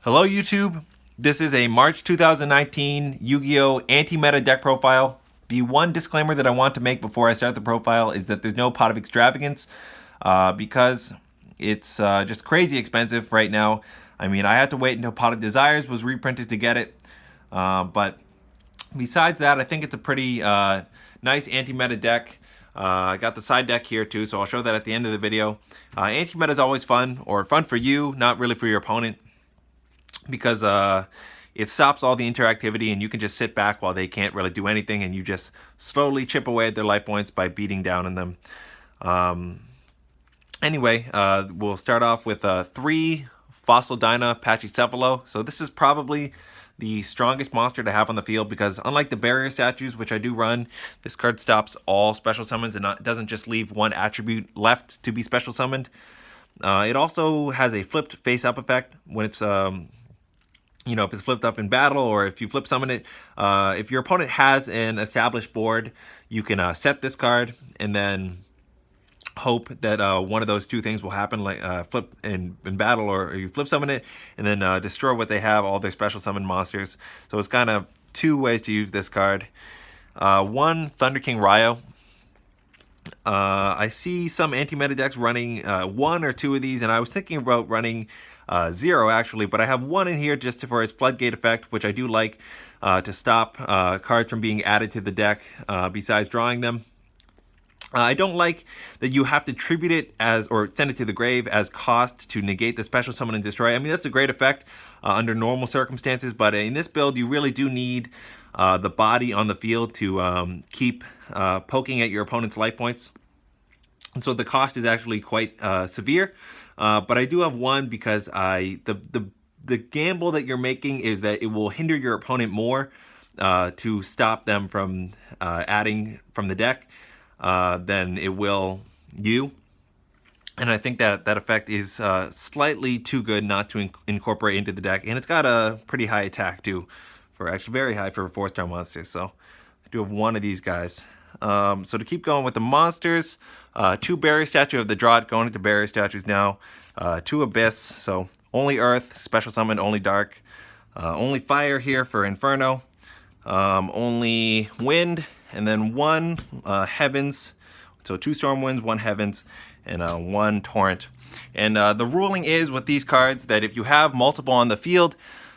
Hello YouTube, this is a March 2019 Yu-Gi-Oh! Anti-Meta deck profile. The one disclaimer that I want to make before I start the profile is that there's no Pot of Extravagance because it's just crazy expensive right now. I mean, I had to wait until Pot of Desires was reprinted to get it, but besides that, I think it's a pretty nice anti-meta deck. I got the side deck here too, so I'll show that at the end of the video. Anti-meta is always fun, or fun for you, not really for your opponent, because it stops all the interactivity and you can just sit back while they can't really do anything, and you just slowly chip away at their life points by beating down on them. Anyway, we'll start off with 3 Fossil Dyna Pachycephalo. So this is probably the strongest monster to have on the field because unlike the barrier statues, which I do run, this card stops all special summons and doesn't just leave one attribute left to be special summoned. It also has a flipped face-up effect when it's if it's flipped up in battle, or if you flip summon it. If your opponent has an established board, you can set this card and then hope that one of those two things will happen, like flip in battle, or you flip summon it and then destroy what they have, all their special summon monsters. So it's kind of 2 ways to use this card. 1, Thunder King rai-oh. I see some anti-meta decks running 1 or 2 of these, and I was thinking about running 0 actually, but I have 1 in here just for its floodgate effect, which I do like to stop cards from being added to the deck besides drawing them. I don't like that you have to tribute it as, or send it to the grave as cost to negate the special summon and destroy. I mean, that's a great effect under normal circumstances, but in this build you really do need the body on the field to keep poking at your opponent's life points. And so the cost is actually quite severe, but I do have 1 because the gamble that you're making is that it will hinder your opponent more to stop them from adding from the deck than it will you. And I think that that effect is slightly too good not to incorporate into the deck, and it's got a pretty high attack too, for actually very high for 4-star monsters. So I do have 1 of these guys. So to keep going with the monsters, 2 barrier statue of the Drought, going into barrier statues now. 2 abyss, so only earth, special summon, only dark. Only fire here for Inferno. Only wind, and then 1 heavens. So 2 storm winds, 1 heavens, and 1 torrent. And the ruling is with these cards that if you have multiple on the field,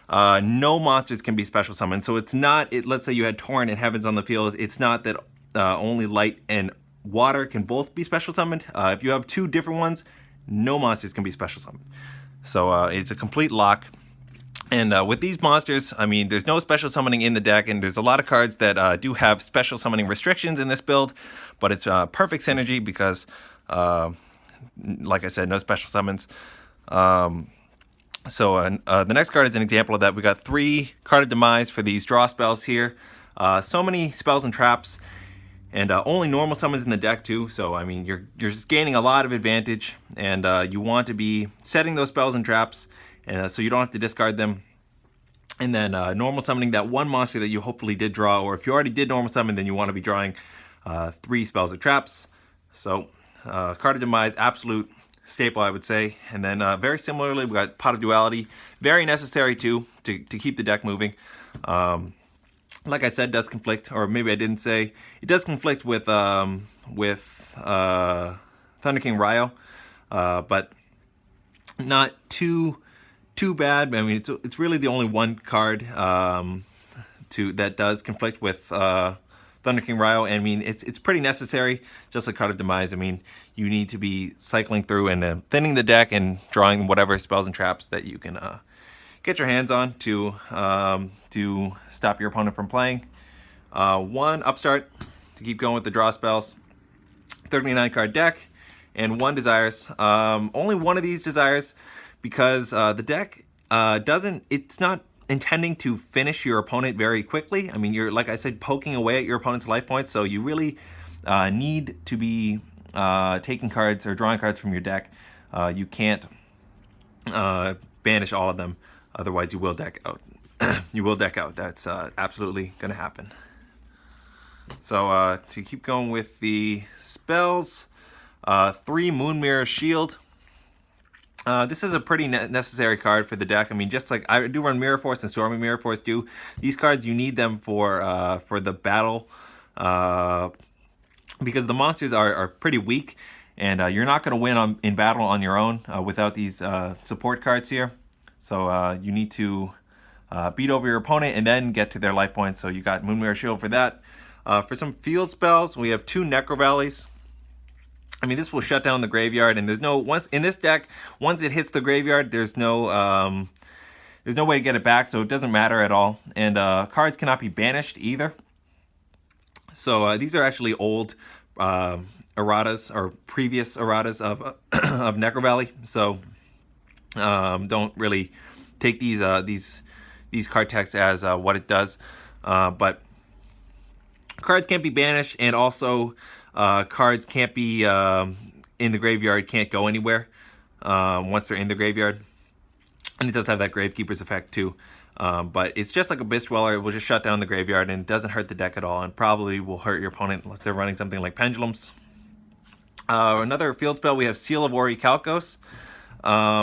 no monsters can be special summoned. So it's not, let's say you had torrent and heavens on the field, it's not that only light and water can both be special summoned. If you have 2 different ones, no monsters can be special summoned. So it's a complete lock. And with these monsters, I mean, there's no special summoning in the deck, and there's a lot of cards that do have special summoning restrictions in this build, but it's perfect synergy because, like I said, no special summons. The next card is an example of that. We got 3 Card of Demise for these draw spells here. So many spells and traps, and only normal summons in the deck too. So I mean, you're just gaining a lot of advantage, and you want to be setting those spells and traps, and so you don't have to discard them. And then normal summoning that 1 monster that you hopefully did draw, or if you already did normal summon, then you want to be drawing 3 spells or traps. So Card of Demise, absolute staple, I would say. And then very similarly, we got Pot of Duality, very necessary too to keep the deck moving. Like I said, does conflict, or maybe I didn't say, it does conflict with Thunder King rai-oh, but not too bad. I mean, it's really the only 1 card that does conflict with Thunder King rai-oh. And I mean, it's pretty necessary, just like Card of Demise. I mean, you need to be cycling through and thinning the deck and drawing whatever spells and traps that you can get your hands on to stop your opponent from playing. 1 upstart to keep going with the draw spells. 39 card deck, and 1 desires. Only 1 of these desires because the deck it's not intending to finish your opponent very quickly. I mean, you're, like I said, poking away at your opponent's life points, so you really need to be taking cards or drawing cards from your deck. You can't banish all of them, otherwise you will deck out. You will deck out. That's absolutely going to happen. So to keep going with the spells, 3 Moon Mirror Shield. This is a pretty necessary card for the deck. I mean, just like I do run Mirror Force and Stormy Mirror Force too. These cards, you need them for the battle, because the monsters are pretty weak, and you're not going to win in battle on your own without these support cards here. So you need to beat over your opponent and then get to their life points. So you got Moonmirror Shield for that. For some field spells, we have 2 Necro Valleys. I mean, this will shut down the graveyard, and there's no once in this deck. Once it hits the graveyard, there's no way to get it back, so it doesn't matter at all. And cards cannot be banished either. So these are actually old erratas or previous erratas of of Necro Valley. So don't really take these card texts as what it does, but cards can't be banished, and also cards can't be in the graveyard, can't go anywhere once they're in the graveyard. And it does have that Gravekeeper's effect too. But it's just like Abyss Dweller. It will just shut down the graveyard, and it doesn't hurt the deck at all, and probably will hurt your opponent unless they're running something like Pendulums. Another field spell, we have Seal of Orichalcos.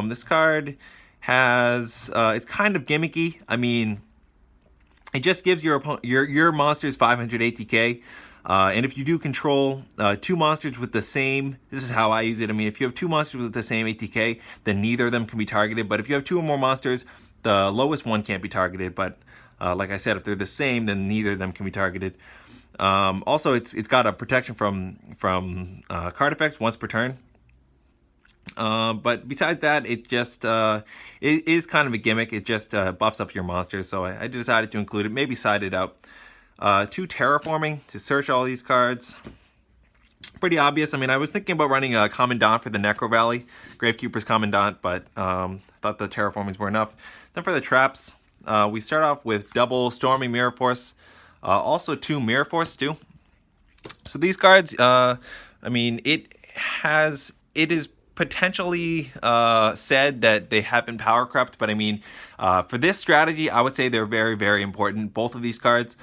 This card has, it's kind of gimmicky. I mean, it just gives your monsters 500 ATK. And if you do control 2 monsters with the same, this is how I use it. I mean, if you have 2 monsters with the same ATK, then neither of them can be targeted. But if you have 2 or more monsters, the lowest one can't be targeted. But like I said, if they're the same, then neither of them can be targeted. Also, it's got a protection from card effects once per turn. But besides that, it just it is kind of a gimmick. It just buffs up your monsters. So I decided to include it. Maybe side it out. 2 Terraforming to search all these cards. Pretty obvious. I mean, I was thinking about running a Commandant for the Necro Valley, Gravekeeper's Commandant, but thought the Terraformings were enough. Then for the traps, we start off with double Stormy Mirror Force, also 2 Mirror Force too. So these cards, I mean, it is potentially said that they have been power crept, but I mean, for this strategy, I would say they're very, very important, both of these cards.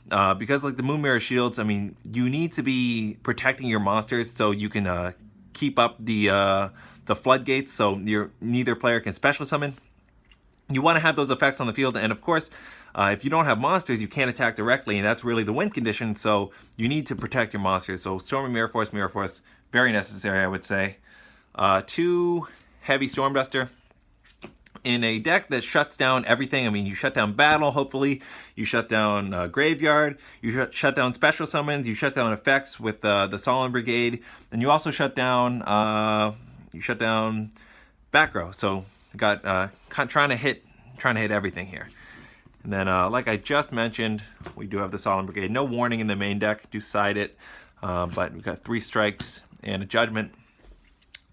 Because like the Moonmirror Shields, I mean, you need to be protecting your monsters so you can keep up the floodgates, so neither player can special summon. You want to have those effects on the field, and of course, if you don't have monsters, you can't attack directly, and that's really the win condition, so you need to protect your monsters. So Stormy Mirror Force, very necessary, I would say. 2 Heavy Stormduster. In a deck that shuts down everything, I mean, you shut down battle, hopefully, you shut down graveyard, you shut down special summons, you shut down effects with the Solemn Brigade, and you also shut down back row. So you got trying to hit everything here. And then like I just mentioned, we do have the Solemn Brigade. No warning in the main deck, do side it, but we've got 3 strikes and a judgment.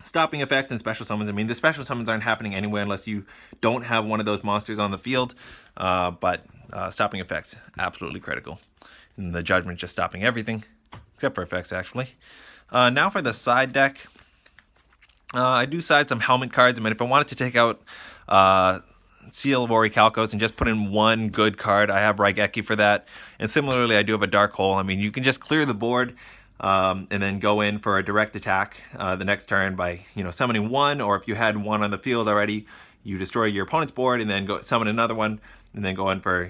Stopping effects and special summons. I mean, the special summons aren't happening anyway unless you don't have one of those monsters on the field. But stopping effects, absolutely critical. And the judgment just stopping everything, except for effects, actually. Now for the side deck. I do side some helmet cards. I mean, if I wanted to take out Seal of Orichalcos and just put in 1 good card, I have rai-oh for that. And similarly, I do have a Dark Hole. I mean, you can just clear the board and then go in for a direct attack the next turn by summoning 1, or if you had 1 on the field already, you destroy your opponent's board and then go summon another one and then go in for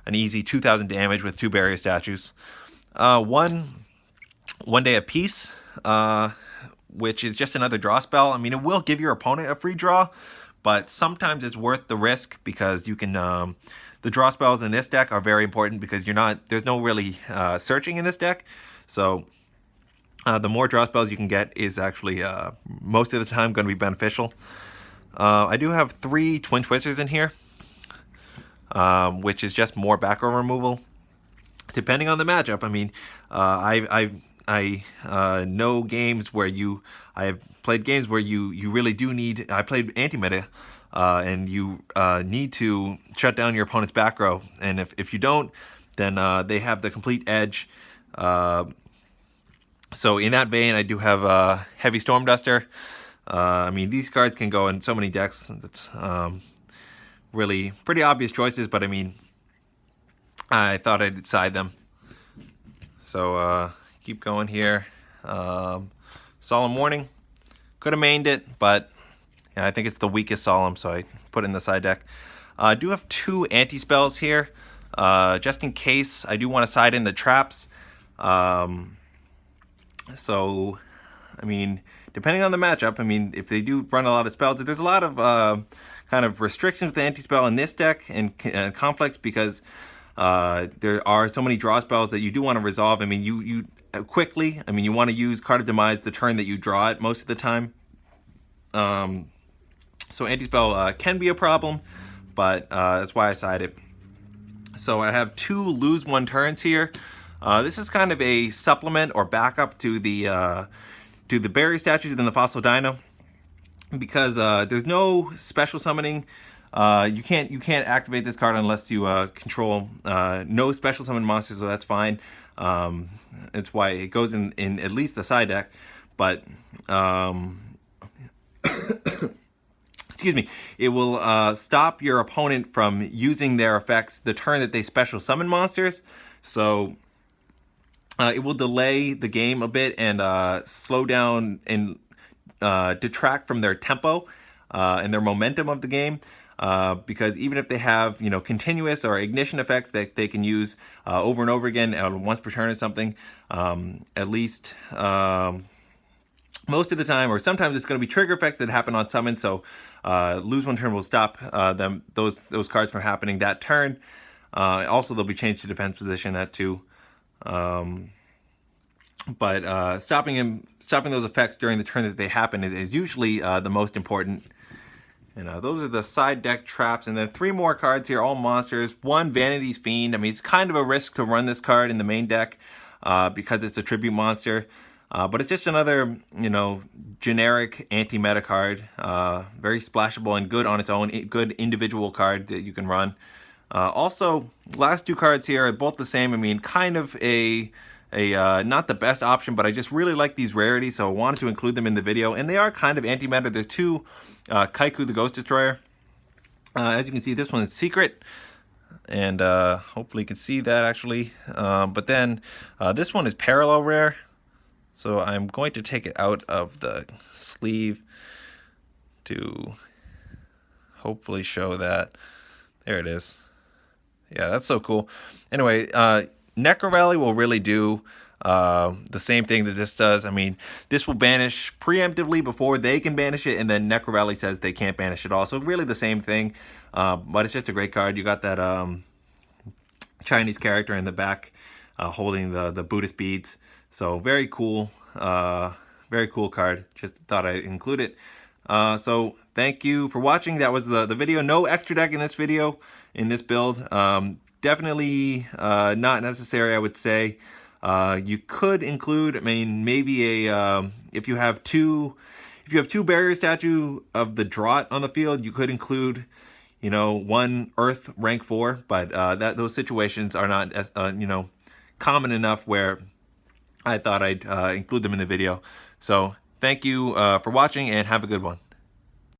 an easy 2,000 damage with 2 barrier statues. One Day of Peace, which is just another draw spell. I mean, it will give your opponent a free draw, but sometimes it's worth the risk because you can the draw spells in this deck are very important because there's no really searching in this deck. So the more draw spells you can get is actually most of the time going to be beneficial. I do have 3 Twin Twisters in here, which is just more back row removal, depending on the matchup. I mean, I know games where I have played games where you really do need. I played anti-meta, and you need to shut down your opponent's back row, and if you don't, then they have the complete edge. So in that vein, I do have Heavy Stormduster. I mean, these cards can go in so many decks. That's really pretty obvious choices, but I mean, I thought I'd side them. So keep going here. Solemn Warning. Could have mained it, but And I think it's the weakest solemn, so I put it in the side deck. I do have 2 anti-spells here, just in case I do want to side in the traps. So, I mean, depending on the matchup, I mean, if they do run a lot of spells, there's a lot of kind of restrictions with the anti-spell in this deck and conflicts because there are so many draw spells that you do want to resolve. I mean, you quickly, I mean, you want to use Card of Demise the turn that you draw it most of the time. So anti-spell can be a problem, but that's why I side it. So I have 2 lose 1 turns here. This is kind of a supplement or backup to the Barrier Statues and the Fossil Dino, because there's no special summoning. You can't activate this card unless you control no special summon monsters, so that's fine. It's why it goes in at least the side deck, but excuse me, it will stop your opponent from using their effects the turn that they special summon monsters. So it will delay the game a bit and slow down and detract from their tempo and their momentum of the game. Because even if they have, continuous or ignition effects that they can use over and over again once per turn or something, at least most of the time, or sometimes it's going to be trigger effects that happen on summon. So lose 1 turn will stop those cards from happening that turn. Also, they'll be changed to defense position, that too. But stopping those effects during the turn that they happen is usually the most important. And those are the side deck traps, and then 3 more cards here, all monsters. 1 Vanity's Fiend. I mean, it's kind of a risk to run this card in the main deck because it's a tribute monster. But it's just another, generic anti-meta card. Very splashable and good on its own. Good individual card that you can run. Also, last 2 cards here are both the same. I mean, kind of a not the best option, but I just really like these rarities, so I wanted to include them in the video. And they are kind of anti-meta. They're 2 Kaiku the Ghost Destroyer. As you can see, this one is secret, and hopefully you can see that actually. But then this one is parallel rare, so I'm going to take it out of the sleeve to hopefully show that. There it is. Yeah, that's so cool. Anyway, Necro Rally will really do the same thing that this does. I mean, this will banish preemptively before they can banish it, and then Necro Rally says they can't banish it all. So really the same thing, but it's just a great card. You got that Chinese character in the back holding the Buddhist beads. So very cool card. Just thought I'd include it. So thank you for watching. That was the video. No extra deck in this video, in this build. Definitely not necessary, I would say. You could include, I mean, maybe if you have two Barrier Statue of the Draught on the field, you could include, 1 Earth rank 4, but those situations are not as common enough where I thought I'd include them in the video. So thank you for watching, and have a good one.